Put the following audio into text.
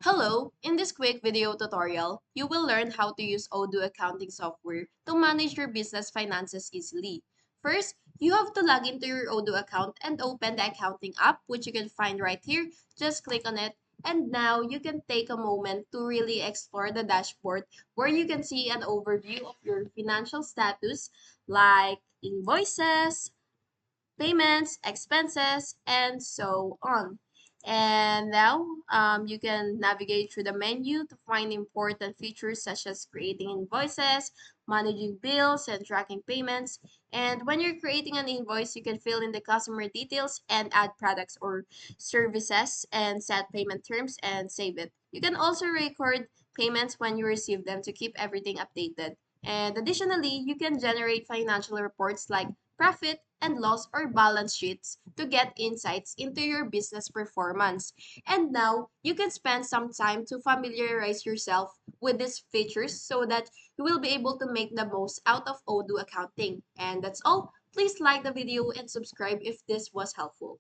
Hello! In this quick video tutorial, you will learn how to use Odoo accounting software to manage your business finances easily. First, you have to log into your Odoo account and open the accounting app, which you can find right here. Just click on it. And now you can take a moment to really explore the dashboard where you can see an overview of your financial status like invoices, payments, expenses, and so on. And now you can navigate through the menu to find important features such as creating invoices, managing bills, and tracking payments. And when you're creating an invoice, you can fill in the customer details and add products or services and set payment terms and save it. You can also record payments when you receive them to keep everything updated. And additionally, you can generate financial reports like profit and loss or balance sheets to get insights into your business performance. And now you can spend some time to familiarize yourself with these features so that you will be able to make the most out of Odoo accounting. And that's all. Please like the video and subscribe if this was helpful.